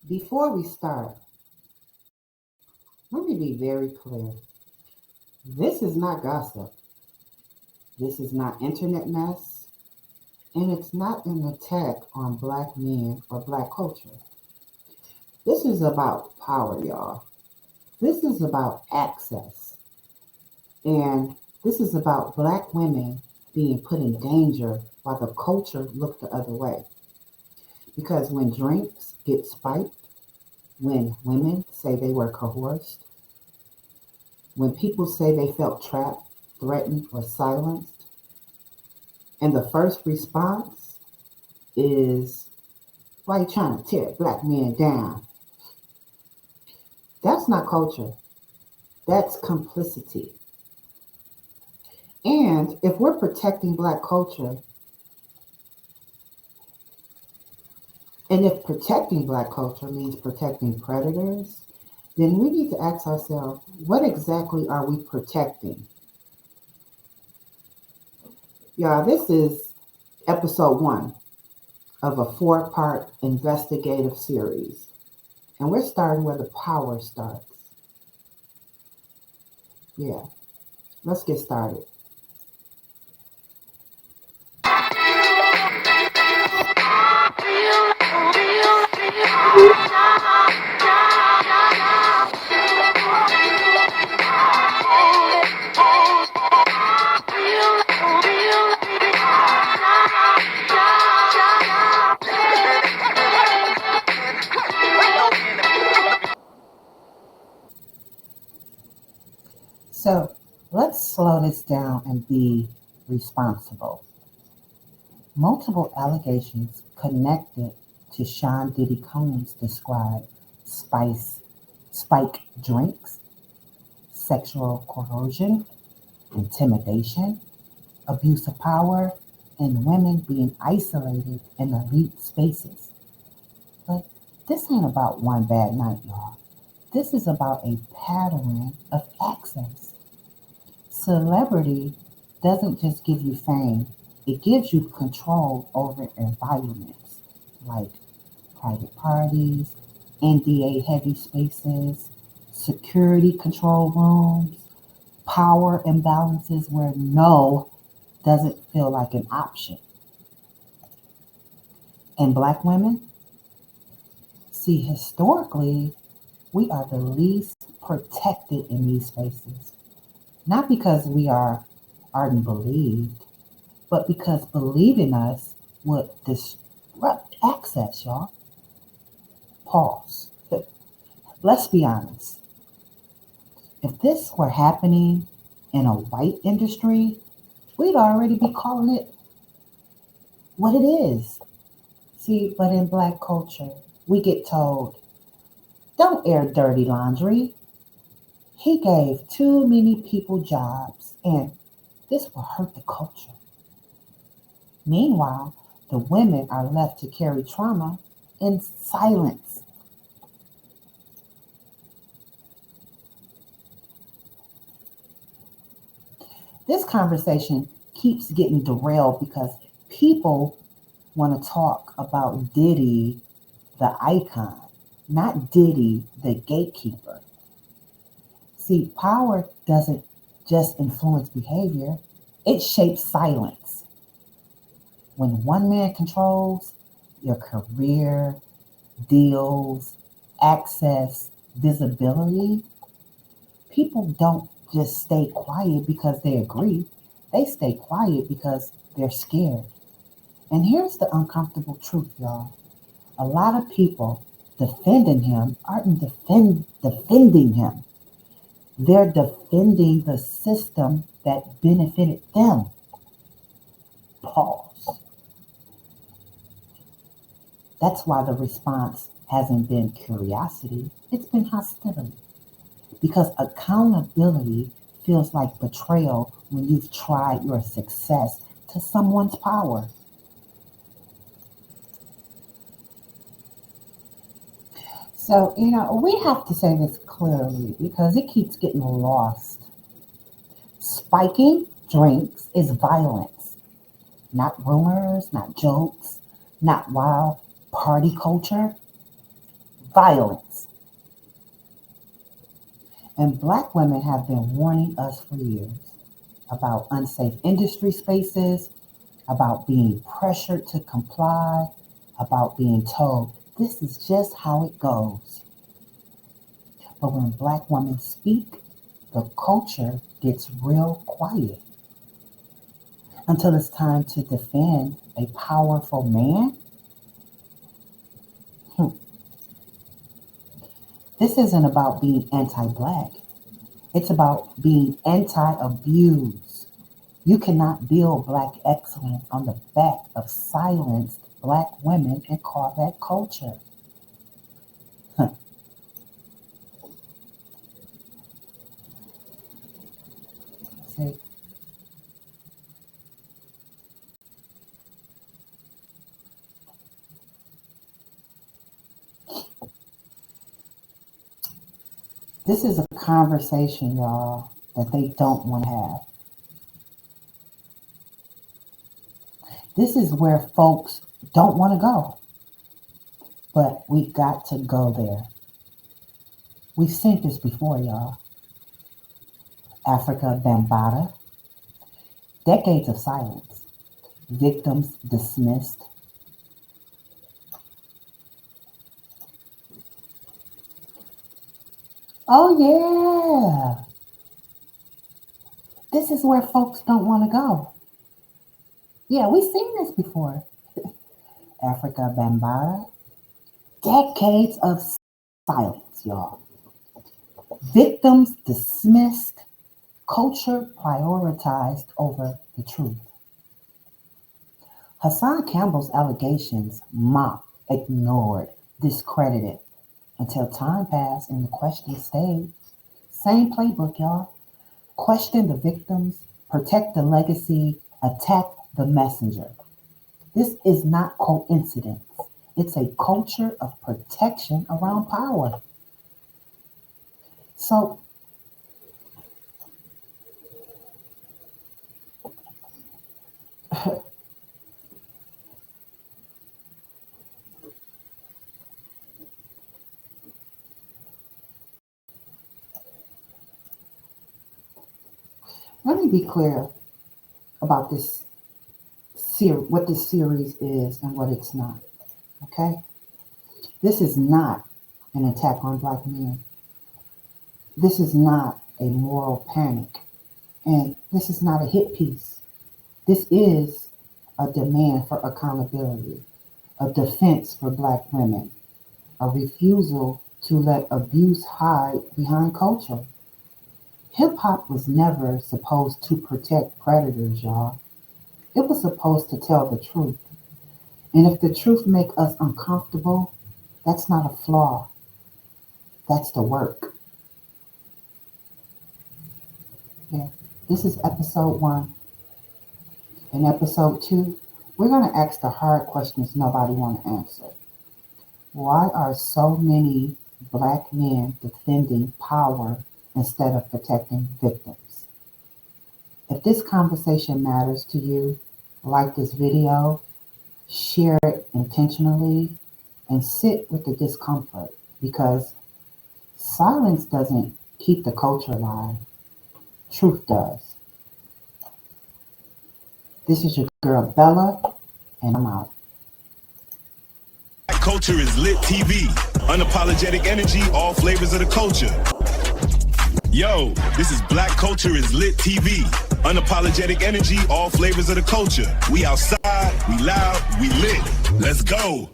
Before we start, let me be very clear. This is not gossip. This is not internet mess. And it's not an attack on black men or black culture. This is about power, y'all. This is about access. And this is about black women being put in danger while the culture looked the other way. Because when drinks get spiked, when women say they were coerced, when people say they felt trapped, threatened, or silenced, and the first response is, why you trying to tear black men down? That's not culture. That's complicity. And if we're protecting black culture, and if protecting black culture means protecting predators, then we need to ask ourselves, what exactly are we protecting? Y'all, this is episode 1 of a 4-part investigative series. And we're starting where the power starts. Yeah, let's get started. So let's slow this down and be responsible. Multiple allegations connected to Sean Diddy Combs describe spike drinks, sexual coercion, intimidation, abuse of power, and women being isolated in elite spaces. But this ain't about one bad night, y'all. This is about a pattern of access. Celebrity doesn't just give you fame, it gives you control over environments like private parties, NDA heavy spaces, security control rooms, power imbalances where no doesn't feel like an option. And black women, see, historically, we are the least protected in these spaces. Not because we aren't believed, but because believing us would disrupt access, y'all. Pause. Let's be honest. If this were happening in a white industry, we'd already be calling it what it is. See, but in black culture, we get told, don't air dirty laundry. He gave too many people jobs, and this will hurt the culture. Meanwhile, the women are left to carry trauma in silence. This conversation keeps getting derailed because people want to talk about Diddy, the icon, not Diddy, the gatekeeper. See, power doesn't just influence behavior, it shapes silence. When one man controls your career, deals, access, visibility, people don't just stay quiet because they agree. They stay quiet because they're scared. And here's the uncomfortable truth, y'all. A lot of people defending him aren't defending him. They're defending the system that benefited them. Pause. That's why the response hasn't been curiosity, it's been hostility. Because accountability feels like betrayal when you've tried your success to someone's power. So, we have to say this clearly because it keeps getting lost. Spiking drinks is violence, not rumors, not jokes, not wild party culture. violence. And Black women have been warning us for years about unsafe industry spaces, about being pressured to comply, about being told this is just how it goes. But when Black women speak, the culture gets real quiet until it's time to defend a powerful man. This isn't about being anti-Black. It's about being anti-abuse. You cannot build Black excellence on the back of silenced Black women and call that culture. See, this is a conversation, y'all, that they don't want to have. This is where folks don't want to go, but we got to go there. We've seen this before, y'all. Africa Bambaataa, decades of silence, victims dismissed. Oh yeah, this is where folks don't want to go. Yeah, we've seen this before. Africa Bambaataa, decades of silence, y'all. Victims dismissed, culture prioritized over the truth. Hassan Campbell's allegations mocked, ignored, discredited until time passed and the question stayed. Same playbook, y'all. Question the victims, protect the legacy, attack the messenger. This is not coincidence. It's a culture of protection around power. So, let me be clear about this what this series is and what it's not. Okay? This is not an attack on Black men. This is not a moral panic. And this is not a hit piece. This is a demand for accountability, a defense for Black women, a refusal to let abuse hide behind culture. Hip hop was never supposed to protect predators, y'all. It was supposed to tell the truth. And if the truth make us uncomfortable, that's not a flaw. That's the work. Yeah. This is episode 1. In episode 2, we're going to ask the hard questions nobody want to answer. Why are so many Black men defending power instead of protecting victims? If this conversation matters to you, like this video, share it intentionally, and sit with the discomfort, because silence doesn't keep the culture alive. Truth does. This is your girl Bella, and I'm out. Culture is lit TV. Unapologetic energy, all flavors of the culture. Yo, this is Black Culture is Lit TV. Unapologetic energy, all flavors of the culture. We outside, we loud, we lit. Let's go.